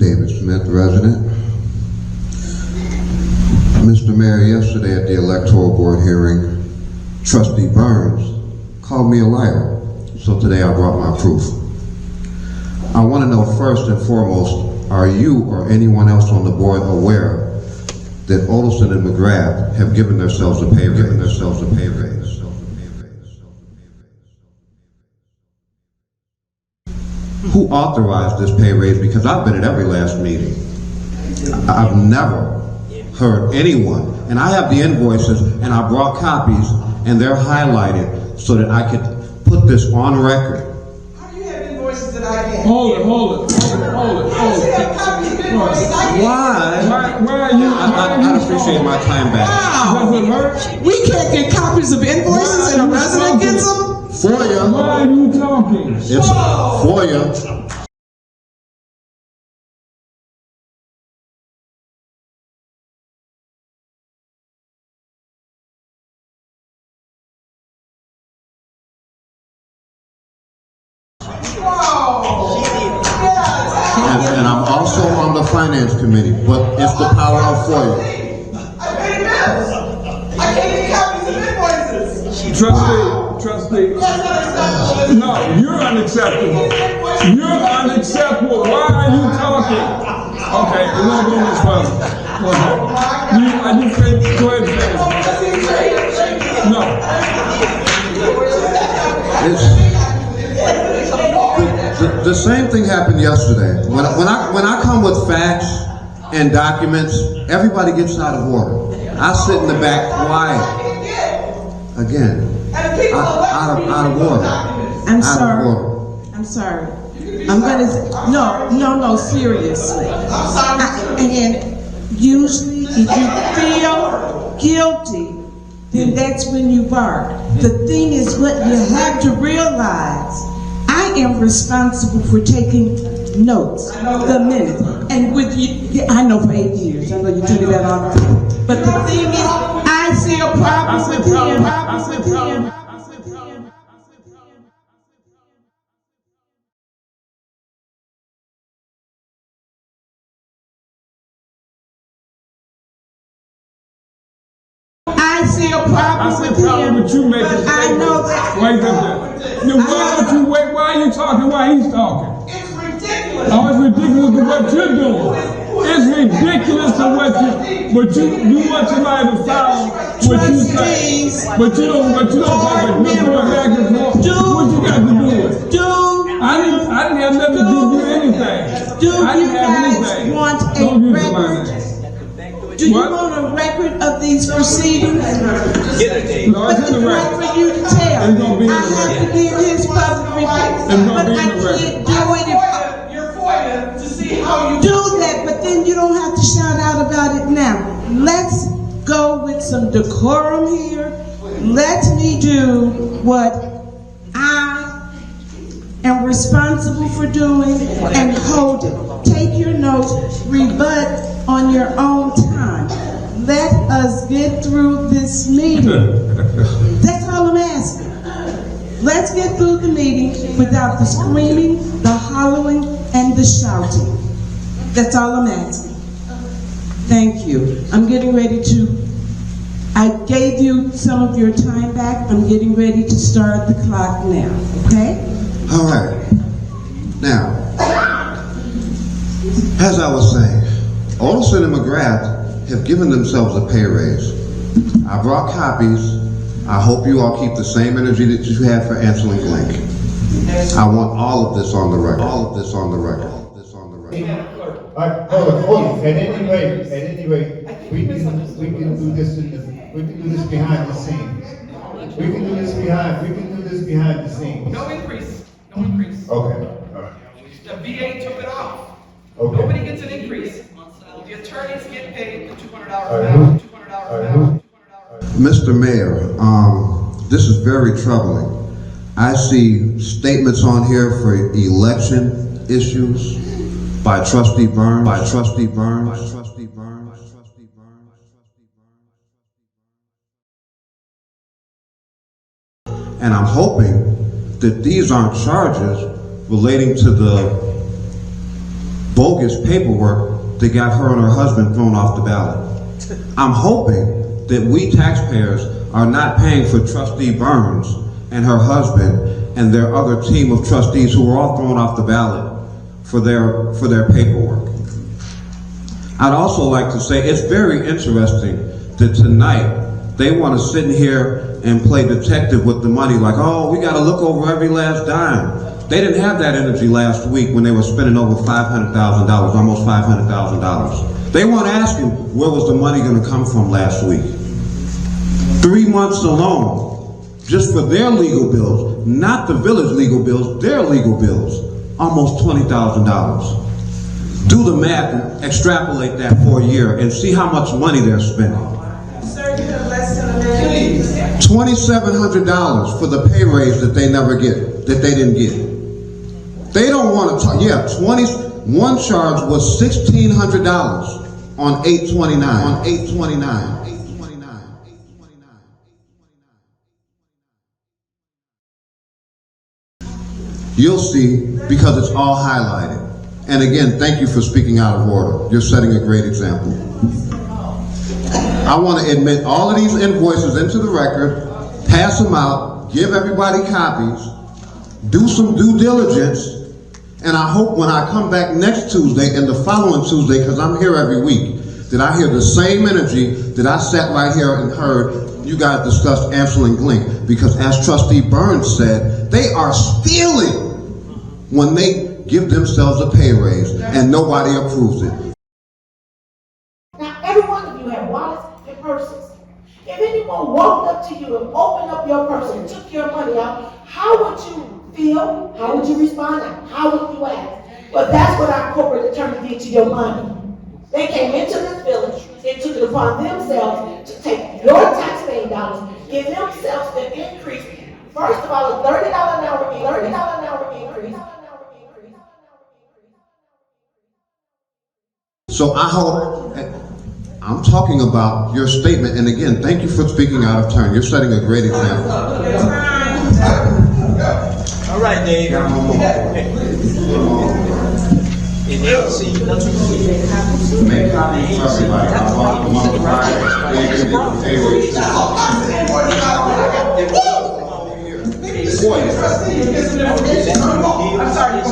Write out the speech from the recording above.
David Smith, resident. Mr. Mayor, yesterday at the electoral board hearing, Trustee Burns called me a liar. So today I brought my proof. I want to know first and foremost, are you or anyone else on the board aware that Olson and McGrath have given themselves a pay raise? Who authorized this pay raise? Because I've been at every last meeting. I've never heard anyone, and I have the invoices and I brought copies and they're highlighted so that I could put this on record. How do you have invoices that I get? Hold it. Why are you? I appreciate my time back. Wow. Does it hurt? We can't get copies of invoices and a resident gets them? For you. Why are you talking? It's for you. And I'm also on the finance committee, but it's the power of FOIA. I paid bills. I can't get copies of invoices. Trustee. No, you're unacceptable. You're unacceptable. Why are you talking? Okay, we're not going this further. Go ahead. I just say, go ahead and finish. No. The same thing happened yesterday. When I come with facts and documents, everybody gets out of order. I sit in the back quiet. Again, out of order. I'm sorry. I'm gonna say, no, seriously. And usually if you feel guilty, then that's when you bark. The thing is, what you have to realize, I am responsible for taking notes, the minutes. And with you, I know for 8 years, I know you tell me that all the time. But the thing is, I see a problem with him. I see a problem with him, but I know that. Wait a minute. Why are you talking while he's talking? It's ridiculous. Oh, it's ridiculous to what you're doing. It's ridiculous to what you want somebody to follow what you say. But you don't take a different back and forth. What you got to do with it? I didn't have nothing to do with anything. Do you guys want a record? Do you want a record of these proceedings? No, it's in the record. For you to tell. I have to give his public report. But I can't do it if You're FOIA to see how you do that, but then you don't have to shout out about it now. Let's go with some decorum here. Let me do what I am responsible for doing and hold it. Take your notes, rebut on your own time. Let us get through this meeting. That's all I'm asking. Let's get through the meeting without the screaming, the hollering, and the shouting. That's all I'm asking. Thank you. I'm getting ready to, I gave you some of your time back. I'm getting ready to start the clock now, okay? All right. Now, as I was saying, Olson and McGrath have given themselves a pay raise. I brought copies. I hope you all keep the same energy that you had for answering Link. I want all of this on the record. All of this on the record. Hold on. At any rate, we can do this behind the scenes. We can do this behind the scenes. No increase. Okay. All right. The VA took it off. Okay. Nobody gets an increase. The attorneys get paid the $200 All an right. hour. $200 an hour. Mr. Mayor, this is very troubling. I see statements on here for election issues by Trustee Burns, And I'm hoping that these aren't charges relating to the bogus paperwork that got her and her husband thrown off the ballot. I'm hoping that we taxpayers are not paying for Trustee Burns and her husband and their other team of trustees who were all thrown off the ballot for their paperwork. I'd also like to say it's very interesting that tonight they want to sit in here and play detective with the money, like, oh, we got to look over every last dime. They didn't have that energy last week when they were spending over $500,000, almost $500,000. They weren't asking where was the money going to come from last week. 3 months alone, just for their legal bills, not the village legal bills, their legal bills, almost $20,000. Do the math and extrapolate that for a year and see how much money they're spending. Sir, you have less than a minute. $2,700 for the pay raise that they never get, that they didn't get. They don't want to talk. Yeah, one charge was $1,600 on 8/29. On 8/29. You'll see, because it's all highlighted. And again, thank you for speaking out of order. You're setting a great example. I want to admit all of these invoices into the record, pass them out, give everybody copies, do some due diligence, and I hope when I come back next Tuesday and the following Tuesday, because I'm here every week, that I hear the same energy that I sat right here and heard you guys discuss Ansel and Glink. Because as Trustee Burns said, they are stealing when they give themselves a pay raise and nobody approves it. Now, every one of you have wallets and purses. If anyone walked up to you and opened up your purse and took your money out, how would you feel? How would you respond? How would you act? Well, that's what our corporate attorney did to your money. They came into this village and took it upon themselves to take your taxpaying dollars, give themselves an increase. First of all, a $30 an hour increase. So I hope, I'm talking about your statement, and again, thank you for speaking out of turn. You're setting a great example. All right, Dave. I'm sorry,